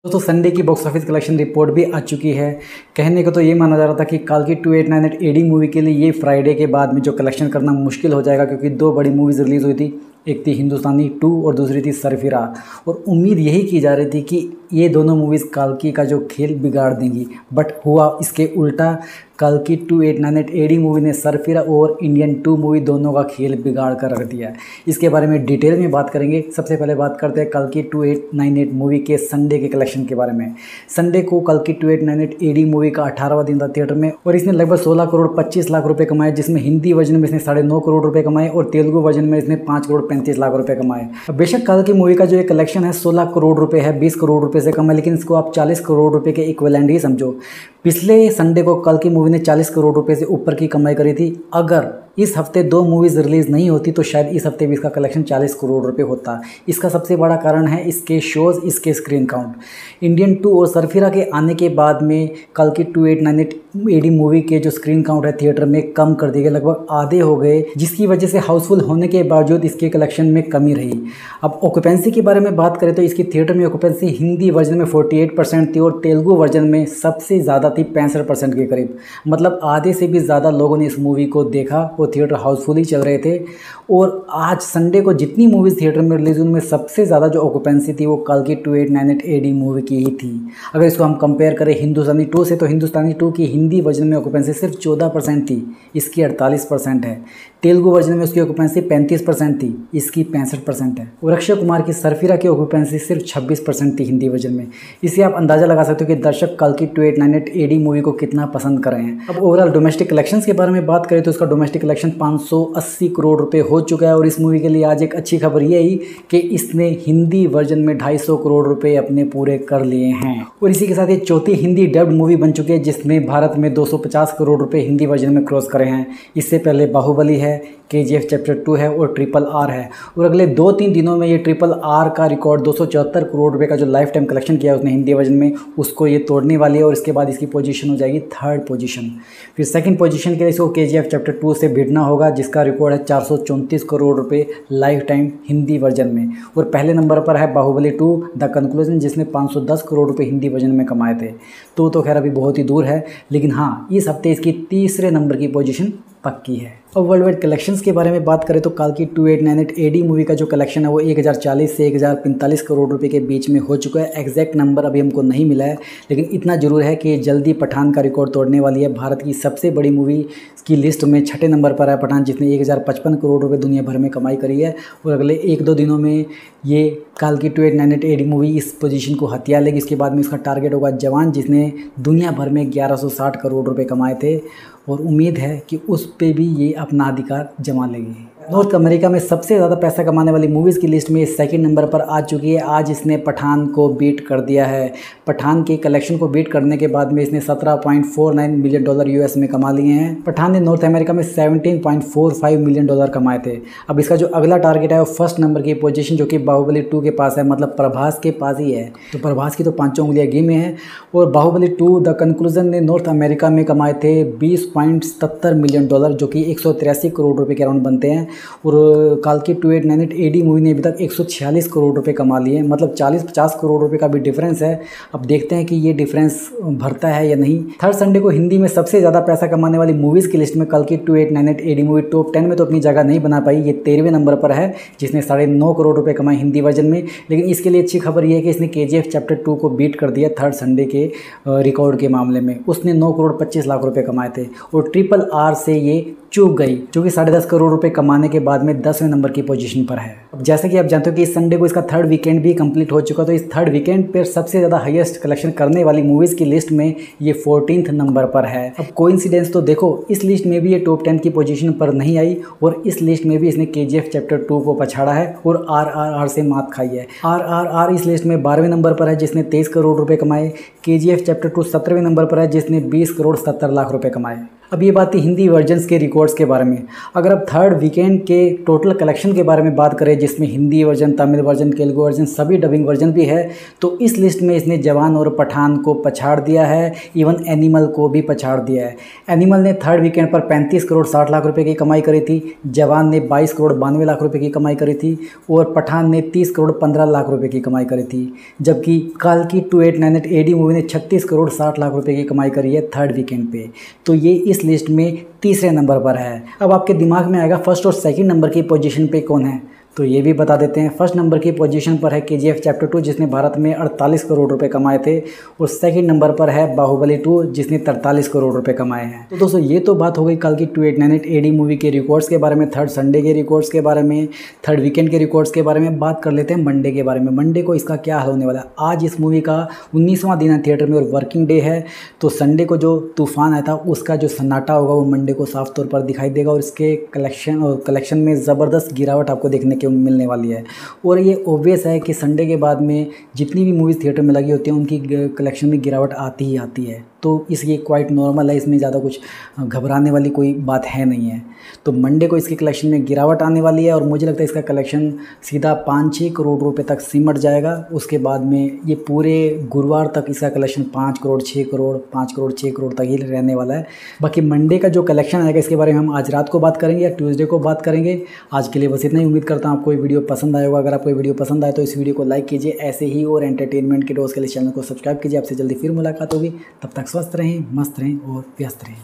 दोस्तों संडे की box office collection report भी आ चुकी है। कहने को तो ये माना जा रहा था कि काल्की 2898 एडी मूवी के लिए ये फ्राइडे के बाद में जो कलेक्शन करना मुश्किल हो जाएगा, क्योंकि दो बड़ी मूवीज़ रिलीज़ हुई थी। एक थी हिंदुस्तानी 2 और दूसरी थी सरफिरा। और उम्मीद यही की जा रही थी कि ये दोनों मूवीज़ काल्की का जो खेल बिगाड़ देंगी, बट हुआ इसके उल्टा। काल्की 2898 एडी मूवी ने सरफिरा और इंडियन 2 मूवी दोनों का खेल बिगाड़ कर रख दिया है। इसके बारे में डिटेल में बात करेंगे। सबसे पहले बात करते हैं काल्की 2898 मूवी के संडे के कलेक्शन के बारे में। संडे को काल्की 2898 एडी मूवी का 18वां दिन था थिएटर में और इसने लगभग 16 करोड़ 25 लाख रुपए कमाए, जिसमें हिंदी वर्जन में इसने 9.5 करोड़ रुपए कमाए और तेलुगु वर्जन में इसने 5 करोड़ 35 लाख रुपए कमाए। बेशक काल्की मूवी का जो ये कलेक्शन है 16 करोड़ रुपए है, 20 करोड़ रुपए से कम है, लेकिन इसको आप 40 करोड़ रुपए के इक्विवेलेंट ही समझो। पिछले संडे को काल्की मूवी ने 40 करोड़ रुपए से ऊपर की कमाई करी थी। अगर इस हफ्ते 2 मूवीज़ रिलीज़ नहीं होती तो शायद इस हफ्ते भी इसका कलेक्शन 40 करोड़ रुपए होता। इसका सबसे बड़ा कारण है इसके शोज़, इसके स्क्रीन काउंट। इंडियन 2 और सरफिरा के आने के बाद में काल्की 2898 एडी मूवी के जो स्क्रीन काउंट है थिएटर में कम कर दिए गए, लगभग आधे हो गए, जिसकी वजह से हाउसफुल होने के बावजूद इसके कलेक्शन में कमी रही। अब ऑक्यूपेंसी के बारे में बात करें तो इसकी थिएटर में ऑक्यूपेंसी हिंदी वर्जन में 48% थी और तेलुगु वर्जन में सबसे ज़्यादा थी 65% के करीब। मतलब आधे से भी ज़्यादा लोगों ने इस मूवी को देखा। थिएटर हाउसफुल ही चल रहे थे। और आज संडे को जितनी मूवीज़ थिएटर में रिलीज उनमें सबसे ज़्यादा जो ऑक्यूपेंसी थी वो काल्की 2898 एडी मूवी की ही थी। अगर इसको हम कंपेयर करें हिंदुस्तानी 2 से, तो हिंदुस्तानी 2 की हिंदी वर्जन में ऑक्यूपेंसी सिर्फ 14% थी, इसकी 48% है। तेलुगु वर्जन में उसकी ऑक्यूपेंसी 35% थी, इसकी 65% है। और अक्षय कुमार की सरफिरा की ऑक्यूपेंसी सिर्फ 26% थी हिंदी वर्जन में। इससे आप अंदाज़ा लगा सकते हो कि दर्शक काल्की 2898 एडी मूवी को कितना पसंद कर रहे हैं। अब ओवरऑल डोमेस्टिक कलेक्शंस के बारे में बात करें तो इसका डोमेस्टिक कलेक्शन 580 करोड़ रुपए हो चुका है। और इस मूवी के लिए आज एक अच्छी खबर ये आई कि इसने हिंदी वर्जन में 250 करोड़ रुपए अपने पूरे कर लिए हैं। और इसी के साथ ये चौथी हिंदी डब्ड मूवी बन चुकी है जिसने भारत में 250 करोड़ रुपए हिंदी वर्जन में क्रॉस करे हैं। इससे पहले बाहुबली है, KGF चैप्टर 2 है और RRR है। और अगले 2-3 दिनों में ये RRR का रिकॉर्ड 274 करोड़ रुपए का जो लाइफ टाइम कलेक्शन किया है उसने हिंदी वर्जन में, उसको ये तोड़ने वाली है। और इसके बाद इसकी पोजीशन हो जाएगी 3rd पोजीशन। फिर 2nd पोजीशन के लिए इसको KGF चैप्टर 2 से भिड़ना होगा, जिसका रिकॉर्ड है 434 करोड़ रुपए लाइफ टाइम हिंदी वर्जन में। और पहले नंबर पर है बाहुबली 2 द कंक्लूजन, जिसने 510 करोड़ रुपए हिंदी वर्जन में कमाए थे। तो खैर अभी बहुत ही दूर है, लेकिन हाँ इस हफ्ते इसकी 3रे नंबर की पोजीशन पक्की है। अब वर्ल्ड वाइड कलेक्शंस के बारे में बात करें तो काल्की 2898 एडी मूवी का जो कलेक्शन है वो 1040 से 1045 करोड़ रुपए के बीच में हो चुका है। एग्जैक्ट नंबर अभी हमको नहीं मिला है, लेकिन इतना जरूर है कि जल्दी पठान का रिकॉर्ड तोड़ने वाली है। भारत की सबसे बड़ी मूवी की लिस्ट में 6ठे नंबर पर है पठान, जिसने 1055 करोड़ रुपए दुनिया भर में कमाई करी है। और अगले 1-2 दिनों में ये काल्की 2898 एडी मूवी इस पोजीशन को हथिया लेगी। इसके बाद में इसका टारगेट होगा जवान, जिसने दुनिया भर में 1160 करोड़ रुपए कमाए थे। और उम्मीद है कि उस पे भी ये अपना अधिकार जमा लेगी। नॉर्थ अमेरिका में सबसे ज़्यादा पैसा कमाने वाली मूवीज़ की लिस्ट में 2nd नंबर पर आ चुकी है। आज इसने पठान को बीट कर दिया है। पठान के कलेक्शन को बीट करने के बाद में इसने $17.49 मिलियन US में कमा लिए हैं। पठान ने नॉर्थ अमेरिका में $17.45 मिलियन कमाए थे। अब इसका जो अगला टारगेट है वो 1st नंबर की पोजीशन, जो कि बाहुबली 2 के पास है, मतलब प्रभास के पास ही है। तो प्रभास की तो 5 उंगलियां घी में है। और बाहुबली 2 द कंक्लूजन ने नॉर्थ अमेरिका में कमाए थे $20.77 मिलियन, जो कि 183 करोड़ रुपये के अराउंड बनते हैं। और काल्की 2898 एडी मूवी ने अभी तक 146 करोड़ रुपए कमा लिए हैं, मतलब 40-50 करोड़ रुपए का भी डिफरेंस है। अब देखते हैं कि ये डिफरेंस भरता है या नहीं। 3rd संडे को हिंदी में सबसे ज़्यादा पैसा कमाने वाली मूवीज़ की लिस्ट में काल्की 2898 एडी मूवी टॉप 10 में तो अपनी जगह नहीं बना पाई। ये 13वें नंबर पर है, जिसने 9.5 करोड़ रुपए कमाए हिंदी वर्जन में। लेकिन इसके लिए अच्छी खबर ये है कि इसने KGF चैप्टर 2 को बीट कर दिया 3rd संडे के रिकॉर्ड के मामले में। उसने 9 करोड़ 25 लाख रुपए कमाए थे। और RRR से ये चूक गई, जो कि 10.5 करोड़ रुपए कमाने के बाद में 10वें नंबर की पोजीशन पर है। अब जैसे कि आप जानते हो कि इस संडे को इसका 3rd वीकेंड भी कंप्लीट हो चुका, तो इस 3rd वीकेंड पर सबसे ज़्यादा हाईएस्ट कलेक्शन करने वाली मूवीज़ की लिस्ट में ये 14th नंबर पर है। अब कोइंसिडेंस तो देखो, इस लिस्ट में भी ये टॉप 10 की पोजीशन पर नहीं आई और इस लिस्ट में भी इसने KGF चैप्टर 2 को पछाड़ा है और RRR से मात खाई है। RRR इस लिस्ट में 12वें नंबर पर है, जिसने 23 करोड़ रुपए कमाए। KGF चैप्टर 2 17वें नंबर पर है, जिसने 20 करोड़ 70 लाख रुपए कमाए। अब ये बात थी हिंदी वर्जन्स के रिकॉर्ड्स के बारे में। अगर अब थर्ड वीकेंड के टोटल कलेक्शन के बारे में बात करें, जिसमें Hindi version, Tamil version, Telugu version, सभी डबिंग वर्जन भी है, तो इस लिस्ट में इसने जवान और पठान को पछाड़ दिया है, इवन एनिमल को भी पछाड़ दिया है। एनिमल ने थर्ड वीकेंड पर 35 करोड़ 60 लाख रुपए की कमाई करी थी, जवान ने 22 करोड़ 92 लाख रुपए की कमाई करी थी और पठान ने 30 करोड़ 15 लाख रुपए की कमाई करी थी। जबकि कल की 2898 एडी मूवी ने 36 करोड़ 60 लाख रुपए की कमाई करी है थर्ड वीकेंड पे। तो ये इस लिस्ट में तीसरे नंबर पर है। अब आपके दिमाग में आएगा फर्स्ट और सेकंड नंबर की पोजीशन पे कौन है, तो ये भी बता देते हैं। फर्स्ट नंबर की पोजीशन पर है KGF चैप्टर 2, जिसने भारत में 48 करोड़ रुपए कमाए थे, और सेकंड नंबर पर है बाहुबली 2, जिसने 43 करोड़ रुपए कमाए हैं। तो दोस्तों ये तो बात हो गई कल की 2898 एडी मूवी के रिकॉर्ड्स के बारे में, थर्ड संडे के रिकॉर्ड्स के बारे में, थर्ड वीकेंड के रिकॉर्ड्स के बारे में। बात कर लेते हैं मंडे के बारे में। मंडे को इसका क्या हाल होने वाला है। आज इस मूवी का 19वां दिन है थिएटर में और वर्किंग डे है, तो संडे को जो तूफान आया था उसका जो सन्नाटा होगा वो मंडे को साफ तौर पर दिखाई देगा, और इसके कलेक्शन में ज़बरदस्त गिरावट आपको देखने को मिलने वाली है। और ये ऑब्वियस है कि संडे के बाद में जितनी भी मूवीज़ थिएटर में लगी होती हैं उनकी कलेक्शन में गिरावट आती ही आती है, तो इसलिए क्वाइट नॉर्मल है, इसमें ज़्यादा कुछ घबराने वाली कोई बात है नहीं है। तो मंडे को इसके कलेक्शन में गिरावट आने वाली है और मुझे लगता है इसका कलेक्शन सीधा 5-6 करोड़ रुपए तक सिमट जाएगा। उसके बाद में ये पूरे गुरुवार तक इसका कलेक्शन 5 करोड़ 6 करोड़ 5 करोड़ 6 करोड़ तक ही रहने वाला है। बाकी मंडे का जो कलेक्शन आएगा इसके बारे में हम आज रात को बात करेंगे या ट्यूसडे को बात करेंगे। आज के लिए बस इतना ही। उम्मीद करता हूँ आपको ये वीडियो पसंद आया होगा। अगर आपको ये वीडियो पसंद आए तो इस वीडियो को लाइक कीजिए, ऐसे ही और एंटरटेनमेंट के डोज के लिए चैनल को सब्सक्राइब कीजिए। आपसे जल्दी फिर मुलाकात होगी, तब तक स्वस्थ रहें, मस्त रहें और व्यस्त रहें।